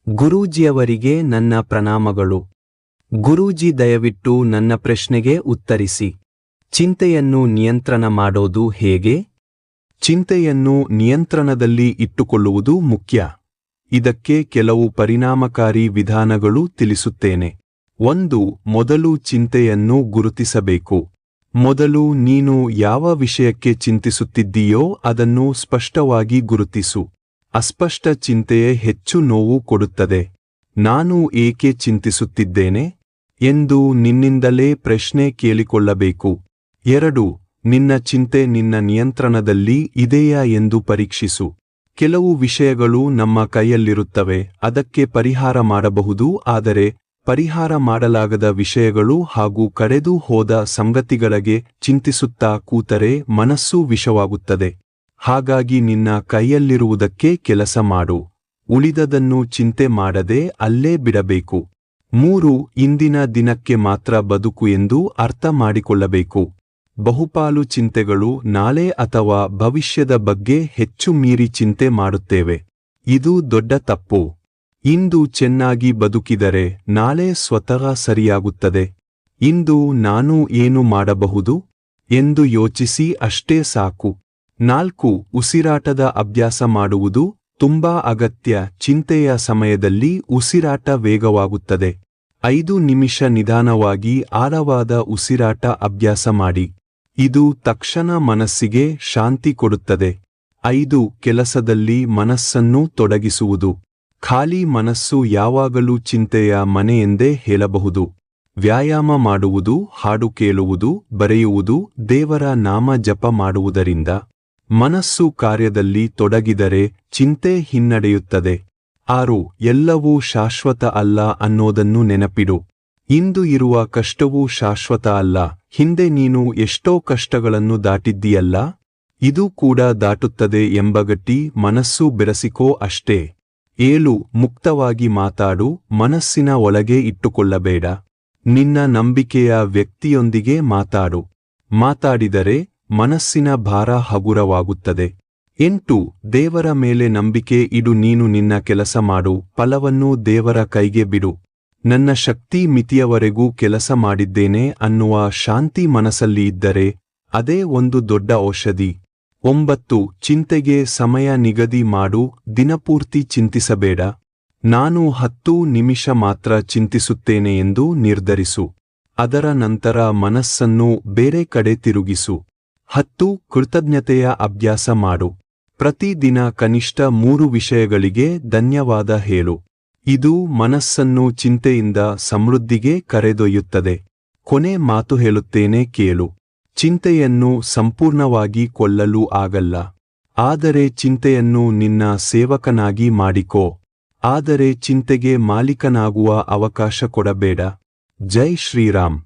ಗುರೂಜಿಯವರಿಗೆ ನನ್ನ ಪ್ರಣಾಮಗಳು. ಗುರೂಜಿ, ದಯವಿಟ್ಟು ನನ್ನ ಪ್ರಶ್ನೆಗೆ ಉತ್ತರಿಸಿ. ಚಿಂತೆಯನ್ನು ನಿಯಂತ್ರಣ ಮಾಡೋದು ಹೇಗೆ? ಚಿಂತೆಯನ್ನು ನಿಯಂತ್ರಣದಲ್ಲಿ ಇಟ್ಟುಕೊಳ್ಳುವುದು ಮುಖ್ಯ. ಇದಕ್ಕೆ ಕೆಲವು ಪರಿಣಾಮಕಾರಿ ವಿಧಾನಗಳು ತಿಳಿಸುತ್ತೇನೆ. 1. ಮೊದಲು ಚಿಂತೆಯನ್ನು ಗುರುತಿಸಬೇಕು. ಮೊದಲು ನೀನು ಯಾವ ವಿಷಯಕ್ಕೆ ಚಿಂತಿಸುತ್ತಿದ್ದೀಯೋ ಅದನ್ನು ಸ್ಪಷ್ಟವಾಗಿ ಗುರುತಿಸು. ಅಸ್ಪಷ್ಟ ಚಿಂತೆಯೇ ಹೆಚ್ಚು ನೋವು ಕೊಡುತ್ತದೆ. ನಾನು ಏಕೆ ಚಿಂತಿಸುತ್ತಿದ್ದೇನೆ ಎಂದು ನಿನ್ನಿಂದಲೇ ಪ್ರಶ್ನೆ ಕೇಳಿಕೊಳ್ಳಬೇಕು. 2. ನಿನ್ನ ಚಿಂತೆ ನಿನ್ನ ನಿಯಂತ್ರಣದಲ್ಲಿ ಇದೆಯಾ ಎಂದು ಪರೀಕ್ಷಿಸು. ಕೆಲವು ವಿಷಯಗಳು ನಮ್ಮ ಕೈಯಲ್ಲಿರುತ್ತವೆ, ಅದಕ್ಕೆ ಪರಿಹಾರ ಮಾಡಬಹುದು. ಆದರೆ ಪರಿಹಾರ ಮಾಡಲಾಗದ ವಿಷಯಗಳು ಹಾಗೂ ಕಳೆದು ಹೋದ ಸಂಗತಿಗಳಿಗೆ ಚಿಂತಿಸುತ್ತಾ ಕೂತರೆ ಮನಸ್ಸು ವಿಷವಾಗುತ್ತದೆ. ಹಾಗಾಗಿ ನಿನ್ನ ಕೈಯಲ್ಲಿರುವುದಕ್ಕೆ ಕೆಲಸ ಮಾಡು. ಉಳಿದದನ್ನು ಚಿಂತೆ ಮಾಡದೆ ಅಲ್ಲೇ ಬಿಡಬೇಕು. 3. ಇಂದಿನ ದಿನಕ್ಕೆ ಮಾತ್ರ ಬದುಕು ಎಂದು ಅರ್ಥ ಮಾಡಿಕೊಳ್ಳಬೇಕು. ಬಹುಪಾಲು ಚಿಂತೆಗಳು ನಾಳೆ ಅಥವಾ ಭವಿಷ್ಯದ ಬಗ್ಗೆ ಹೆಚ್ಚು ಮೀರಿ ಚಿಂತೆ ಮಾಡುತ್ತೇವೆ. ಇದು ದೊಡ್ಡ ತಪ್ಪು. ಇಂದು ಚೆನ್ನಾಗಿ ಬದುಕಿದರೆ ನಾಳೆ ಸ್ವತಃ ಸರಿಯಾಗುತ್ತದೆ. ಇಂದು ನಾನು ಏನು ಮಾಡಬಹುದು ಎಂದು ಯೋಚಿಸಿ ಅಷ್ಟೇ ಸಾಕು. 4. ಉಸಿರಾಟದ ಅಭ್ಯಾಸ ಮಾಡುವುದು ತುಂಬಾ ಅಗತ್ಯ. ಚಿಂತೆಯ ಸಮಯದಲ್ಲಿ ಉಸಿರಾಟ ವೇಗವಾಗುತ್ತದೆ. 5 ನಿಮಿಷ ನಿಧಾನವಾಗಿ ಆಳವಾದ ಉಸಿರಾಟ ಅಭ್ಯಾಸ ಮಾಡಿ. ಇದು ತಕ್ಷಣ ಮನಸ್ಸಿಗೆ ಶಾಂತಿ ಕೊಡುತ್ತದೆ. 5. ಕೆಲಸದಲ್ಲಿ ಮನಸ್ಸನ್ನು ತೊಡಗಿಸುವುದು. ಖಾಲಿ ಮನಸ್ಸು ಯಾವಾಗಲೂ ಚಿಂತೆಯ ಮನೆಯೆಂದೇ ಹೇಳಬಹುದು. ವ್ಯಾಯಾಮ ಮಾಡುವುದು, ಹಾಡು ಕೇಳುವುದು, ಬರೆಯುವುದು, ದೇವರ ನಾಮ ಜಪ ಮಾಡುವುದರಿಂದ ಮನಸ್ಸು ಕಾರ್ಯದಲ್ಲಿ ತೊಡಗಿದರೆ ಚಿಂತೆ ಹಿನ್ನಡೆಯುತ್ತದೆ. 6. ಎಲ್ಲವೂ ಶಾಶ್ವತ ಅಲ್ಲ ಅನ್ನೋದನ್ನು ನೆನಪಿಡು. ಇಂದು ಇರುವ ಕಷ್ಟವೂ ಶಾಶ್ವತ ಅಲ್ಲ. ಹಿಂದೆ ನೀನು ಎಷ್ಟೋ ಕಷ್ಟಗಳನ್ನು ದಾಟಿದ್ದೀಯಲ್ಲ, ಇದು ಕೂಡ ದಾಟುತ್ತದೆ ಎಂಬ ಗಟ್ಟಿ ಮನಸ್ಸು ಬೆರೆಸಿಕೋ ಅಷ್ಟೇ. 7. ಮುಕ್ತವಾಗಿ ಮಾತಾಡು. ಮನಸ್ಸಿನ ಒಳಗೆ ಇಟ್ಟುಕೊಳ್ಳಬೇಡ. ನಿನ್ನ ನಂಬಿಕೆಯ ವ್ಯಕ್ತಿಯೊಂದಿಗೆ ಮಾತಾಡು. ಮಾತಾಡಿದರೆ ಮನಸ್ಸಿನ ಭಾರ ಹಗುರವಾಗುತ್ತದೆ. 8. ದೇವರ ಮೇಲೆ ನಂಬಿಕೆ ಇಡು. ನೀನು ನಿನ್ನ ಕೆಲಸ ಮಾಡು, ಫಲವನ್ನು ದೇವರ ಕೈಗೆ ಬಿಡು. ನನ್ನ ಶಕ್ತಿ ಮಿತಿಯವರೆಗೂ ಕೆಲಸ ಮಾಡಿದ್ದೇನೆ ಅನ್ನುವ ಶಾಂತಿ ಮನಸ್ಸಲ್ಲಿ ಇದ್ದರೆ ಅದೇ ಒಂದು ದೊಡ್ಡ ಔಷಧಿ. 9. ಚಿಂತೆಗೆ ಸಮಯ ನಿಗದಿ ಮಾಡು. ದಿನಪೂರ್ತಿ ಚಿಂತಿಸಬೇಡ. ನಾನು 10 ನಿಮಿಷ ಮಾತ್ರ ಚಿಂತಿಸುತ್ತೇನೆ ಎಂದು ನಿರ್ಧರಿಸು. ಅದರ ನಂತರ ಮನಸ್ಸನ್ನು ಬೇರೆ ಕಡೆ ತಿರುಗಿಸು. 10. ಕೃತಜ್ಞತೆಯ ಅಭ್ಯಾಸ ಮಾಡು. ಪ್ರತಿದಿನ ಕನಿಷ್ಠ 3 ವಿಷಯಗಳಿಗೆ ಧನ್ಯವಾದ ಹೇಳು. ಇದು ಮನಸ್ಸನ್ನು ಚಿಂತೆಯಿಂದ ಸಮೃದ್ಧಿಗೆ ಕರೆದೊಯ್ಯುತ್ತದೆ. ಕೊನೆ ಮಾತು ಹೇಳುತ್ತೇನೆ ಕೇಳು. ಚಿಂತೆಯನ್ನು ಸಂಪೂರ್ಣವಾಗಿ ಕೊಲ್ಲಲು ಆಗಲ್ಲ, ಆದರೆ ಚಿಂತೆಯನ್ನು ನಿನ್ನ ಸೇವಕನಾಗಿ ಮಾಡಿಕೋ. ಆದರೆ ಚಿಂತೆಗೆ ಮಾಲೀಕನಾಗುವ ಅವಕಾಶ ಕೊಡಬೇಡ. ಜೈ ಶ್ರೀರಾಮ್.